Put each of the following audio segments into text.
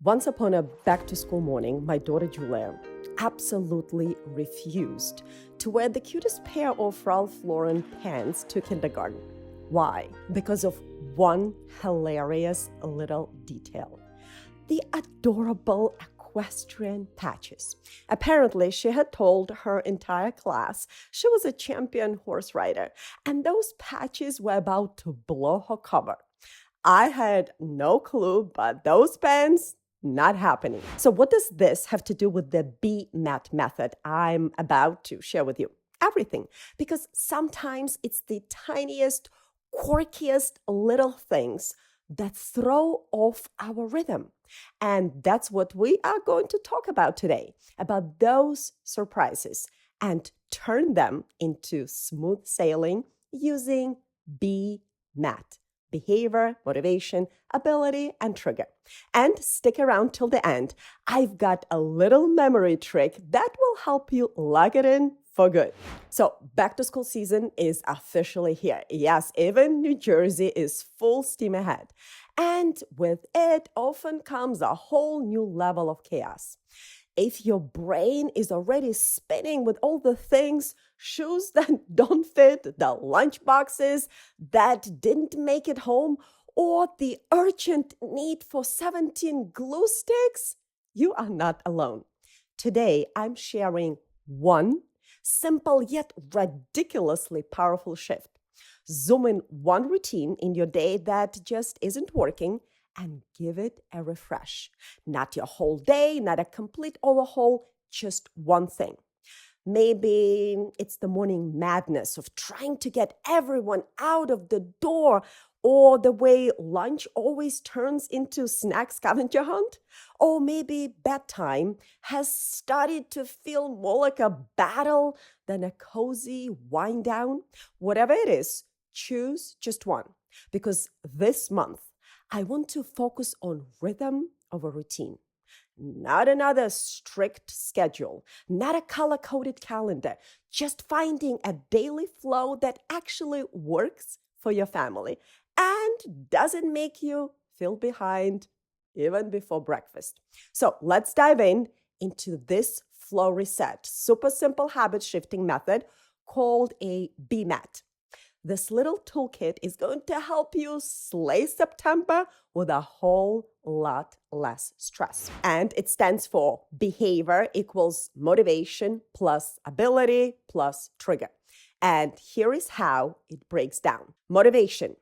Once upon a back-to-school morning, my daughter Julia absolutely refused to wear the cutest pair of Ralph Lauren pants to kindergarten. Why? Because of one hilarious little detail. The adorable equestrian patches. Apparently, she had told her entire class she was a champion horse rider, and those patches were about to blow her cover. I had no clue, but those pants, not happening. So what does this have to do with the BMAT method I'm about to share with you? Everything. Because sometimes it's the tiniest, quirkiest little things that throw off our rhythm. And that's what we are going to talk about today, about those surprises and turn them into smooth sailing using BMAT. Behavior, motivation, ability, and trigger. And stick around till the end. I've got a little memory trick that will help you lock it in for good. So back to school season is officially here. Yes, even New Jersey is full steam ahead. And with it often comes a whole new level of chaos. If your brain is already spinning with all the things, shoes that don't fit, the lunch boxes that didn't make it home, or the urgent need for 17 glue sticks, you are not alone. Today, I'm sharing one simple yet ridiculously powerful shift. Zoom in one routine in your day that just isn't working and give it a refresh. Not your whole day, not a complete overhaul, just one thing. Maybe it's the morning madness of trying to get everyone out of the door, or the way lunch always turns into snack scavenger hunt. Or maybe bedtime has started to feel more like a battle than a cozy wind down. Whatever it is, choose just one. Because this month, I want to focus on rhythm over routine. Not another strict schedule, not a color-coded calendar, just finding a daily flow that actually works for your family and doesn't make you feel behind even before breakfast. So let's dive into this flow reset, super simple habit shifting method called a BMAT. This little toolkit is going to help you slay September with a whole lot less stress. And it stands for behavior equals motivation plus ability plus trigger. And here is how it breaks down. Motivation.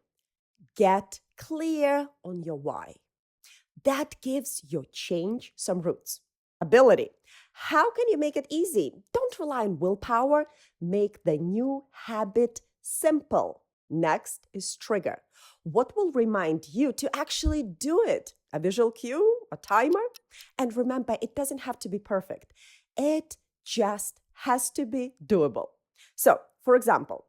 Get clear on your why. That gives your change some roots. Ability. How can you make it easy? Don't rely on willpower. Make the new habit simple. Next is trigger. What will remind you to actually do it? A visual cue, a timer? And remember, it doesn't have to be perfect. It just has to be doable. So, for example,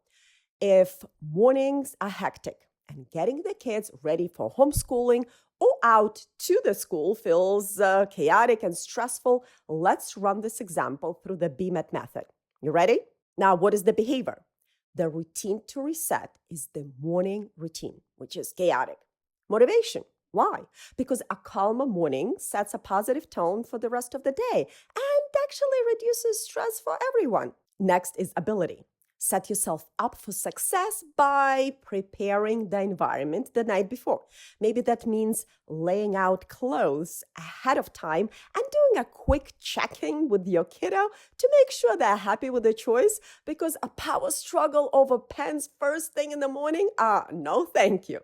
if mornings are hectic and getting the kids ready for homeschooling or out to the school feels chaotic and stressful, let's run this example through the BMAT method. You ready? Now, what is the behavior? The routine to reset is the morning routine, which is chaotic. Motivation. Why? Because a calmer morning sets a positive tone for the rest of the day and actually reduces stress for everyone. Next is ability. Set yourself up for success by preparing the environment the night before. Maybe that means laying out clothes ahead of time and doing a quick check-in with your kiddo to make sure they're happy with the choice, because a power struggle over pens first thing in the morning? No thank you.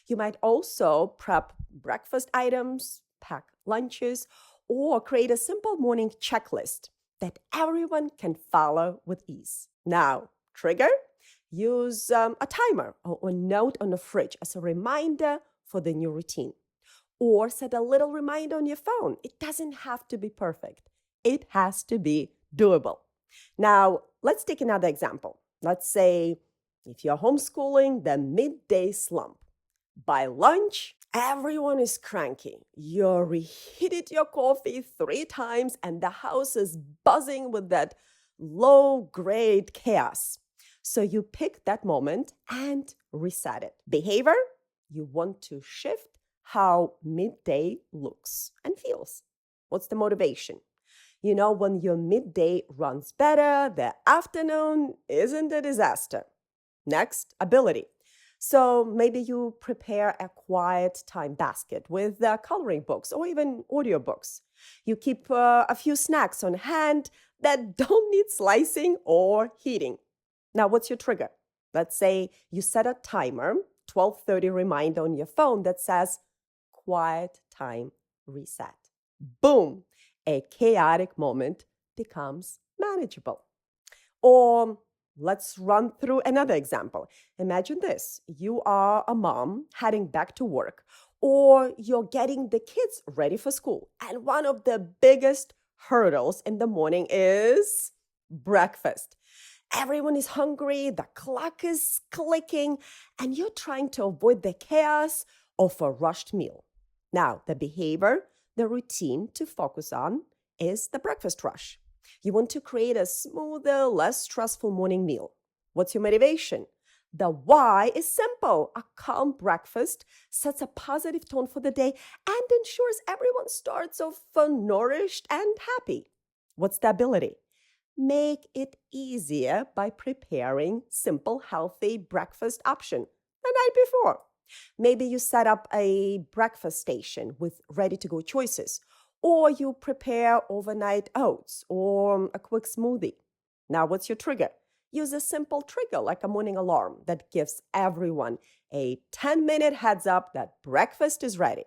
You might also prep breakfast items, pack lunches, or create a simple morning checklist that everyone can follow with ease. Now, trigger, use a timer or a note on the fridge as a reminder for the new routine. Or set a little reminder on your phone. It doesn't have to be perfect. It has to be doable. Now, let's take another example. Let's say if you're homeschooling, the midday slump. By lunch, everyone is cranky. You reheated your coffee 3 times and the house is buzzing with that low-grade chaos. So you pick that moment and reset it. Behavior, you want to shift how midday looks and feels. What's the motivation? When your midday runs better, the afternoon isn't a disaster. Next, ability. So maybe you prepare a quiet time basket with coloring books or even audiobooks. You keep a few snacks on hand that don't need slicing or heating. Now, what's your trigger? Let's say you set a timer, 12:30 reminder on your phone that says quiet time reset. Boom! A chaotic moment becomes manageable. Or let's run through another example. Imagine this. You are a mom heading back to work, or you're getting the kids ready for school. And one of the biggest hurdles in the morning is breakfast. Everyone is hungry, the clock is clicking, and you're trying to avoid the chaos of a rushed meal. Now, the behavior, the routine to focus on is the breakfast rush. You want to create a smoother, less stressful morning meal. What's your motivation? The why is simple. A calm breakfast sets a positive tone for the day and ensures everyone starts off nourished and happy. What's the ability? Make it easier by preparing simple, healthy breakfast option the night before. Maybe you set up a breakfast station with ready-to-go choices, or you prepare overnight oats or a quick smoothie. Now, what's your trigger? Use a simple trigger like a morning alarm that gives everyone a 10-minute heads up that breakfast is ready.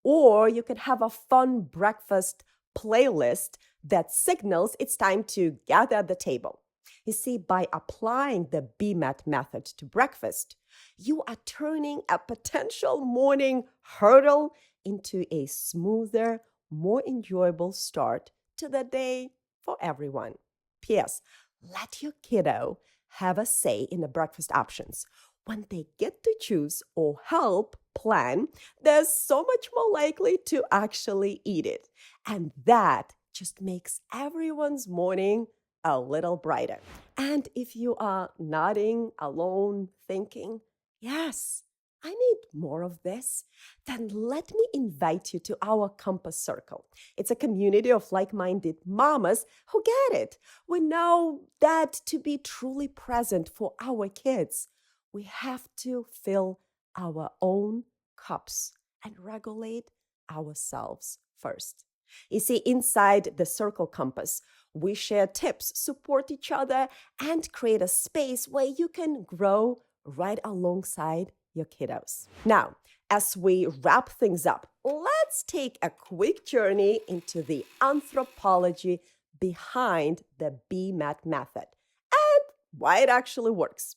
Or you could have a fun breakfast playlist that signals it's time to gather at the table. You see, by applying the BMAT method to breakfast, you are turning a potential morning hurdle into a smoother, more enjoyable start to the day for everyone. P.S. Let your kiddo have a say in the breakfast options. When they get to choose or help plan, they're so much more likely to actually eat it. And that just makes everyone's morning a little brighter. And if you are nodding alone, thinking, yes, I need more of this, then let me invite you to our Compass Circle. It's a community of like-minded mamas who get it. We know that to be truly present for our kids, we have to fill our own cups and regulate ourselves first. You see, inside the Circle Compass, we share tips, support each other, and create a space where you can grow right alongside your kiddos. Now, as we wrap things up, let's take a quick journey into the anthropology behind the BMAT method and why it actually works.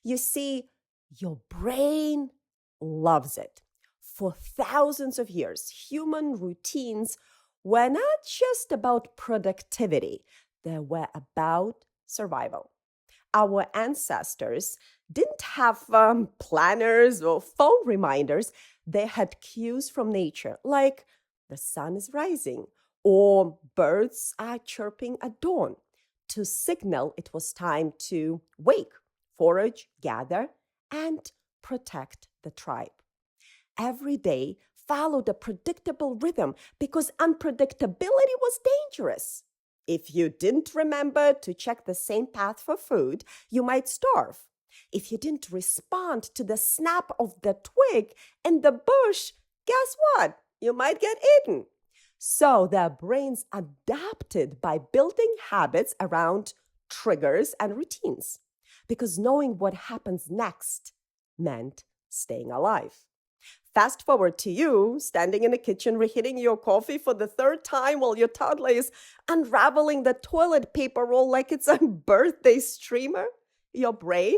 You see, your brain loves it. For thousands of years, human routines were not just about productivity, they were about survival. Our ancestors didn't have planners or phone reminders. They had cues from nature, like the sun is rising or birds are chirping at dawn, to signal it was time to wake, forage, gather, and protect the tribe. Every day followed a predictable rhythm because unpredictability was dangerous. If you didn't remember to check the same path for food, you might starve. If you didn't respond to the snap of the twig in the bush, guess what? You might get eaten. So their brains adapted by building habits around triggers and routines, because knowing what happens next meant staying alive. Fast forward to you, standing in the kitchen, reheating your coffee for the third time while your toddler is unraveling the toilet paper roll like it's a birthday streamer. Your brain,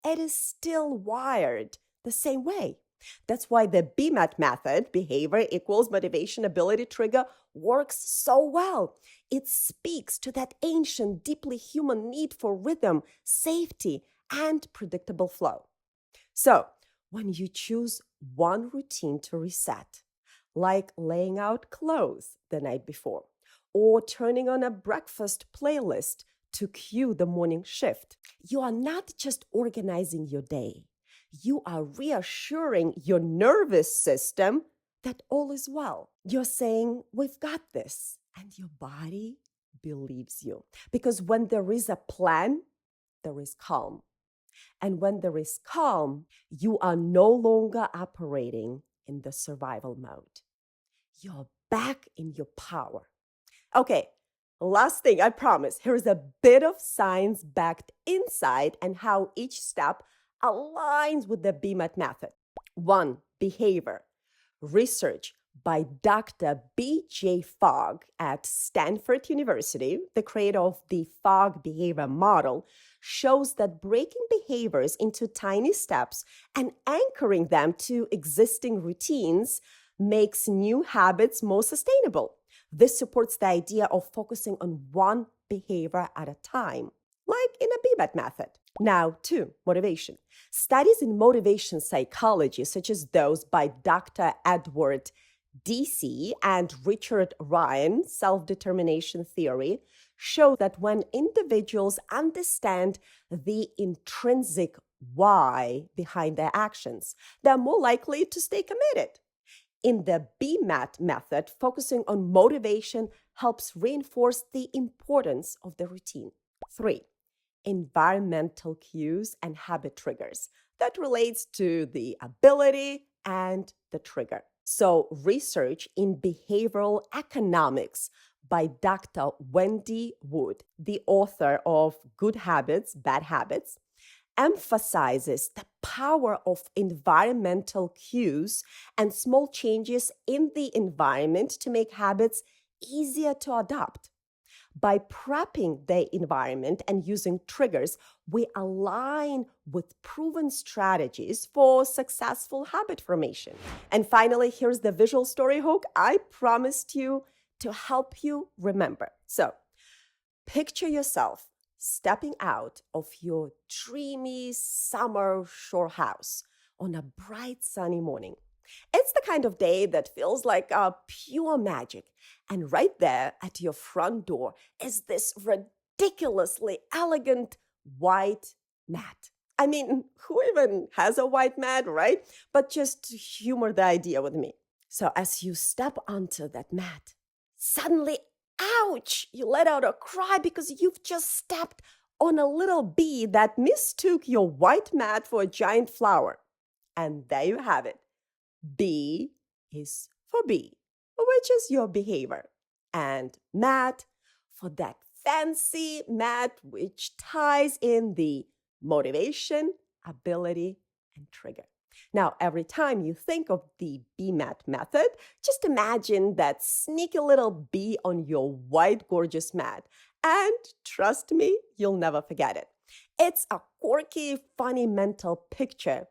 it is still wired the same way. That's why the BMAT method, behavior equals motivation, ability, trigger, works so well. It speaks to that ancient, deeply human need for rhythm, safety, and predictable flow. So, when you choose one routine to reset, like laying out clothes the night before, or turning on a breakfast playlist to cue the morning shift, you are not just organizing your day. You are reassuring your nervous system that all is well. You're saying, we've got this. And your body believes you. Because when there is a plan, there is calm. And when there is calm, you are no longer operating in the survival mode. You're back in your power. Okay, last thing, I promise. Here's a bit of science-backed insight and how each step aligns with the BMAT method. 1. Behavior. Research by Dr. B.J. Fogg at Stanford University, the creator of the Fogg behavior model, shows that breaking behaviors into tiny steps and anchoring them to existing routines makes new habits more sustainable. This supports the idea of focusing on one behavior at a time, like in a BMAT method. Now, 2, motivation. Studies in motivation psychology, such as those by Dr. Edward D.C. and Richard Ryan, self-determination theory, show that when individuals understand the intrinsic why behind their actions, they're more likely to stay committed. In the BMAT method, focusing on motivation helps reinforce the importance of the routine. 3, environmental cues and habit triggers. That relates to the ability and the trigger. So, research in behavioral economics by Dr. Wendy Wood, the author of Good Habits, Bad Habits, emphasizes the power of environmental cues and small changes in the environment to make habits easier to adopt. By prepping the environment and using triggers, we align with proven strategies for successful habit formation. And finally, here's the visual story hook I promised you to help you remember. So, picture yourself stepping out of your dreamy summer shore house on a bright sunny morning. It's the kind of day that feels like pure magic. And right there at your front door is this ridiculously elegant white mat. I mean, who even has a white mat, right? But just humor the idea with me. So as you step onto that mat, suddenly, ouch, you let out a cry because you've just stepped on a little bee that mistook your white mat for a giant flower. And there you have it. B is for B, which is your behavior, and mat for that fancy mat which ties in the motivation, ability, and trigger. Now, every time you think of the BMAT method, just imagine that sneaky little bee on your white, gorgeous mat. And trust me, you'll never forget it. It's a quirky, funny mental picture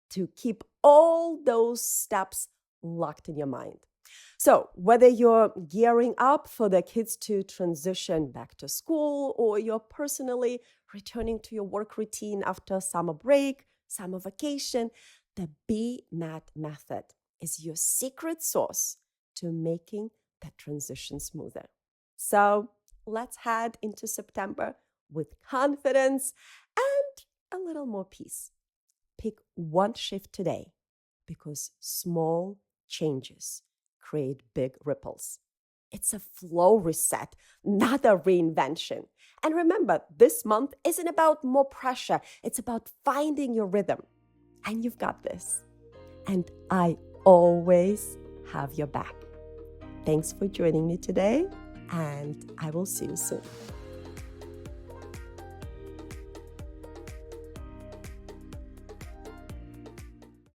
to keep all those steps locked in your mind. So whether you're gearing up for the kids to transition back to school, or you're personally returning to your work routine after summer break, summer vacation, the BMAT method is your secret sauce to making that transition smoother. So let's head into September with confidence and a little more peace. Pick one shift today, because small changes create big ripples. It's a flow reset, not a reinvention. And remember, this month isn't about more pressure. It's about finding your rhythm. And you've got this. And I always have your back. Thanks for joining me today, and I will see you soon.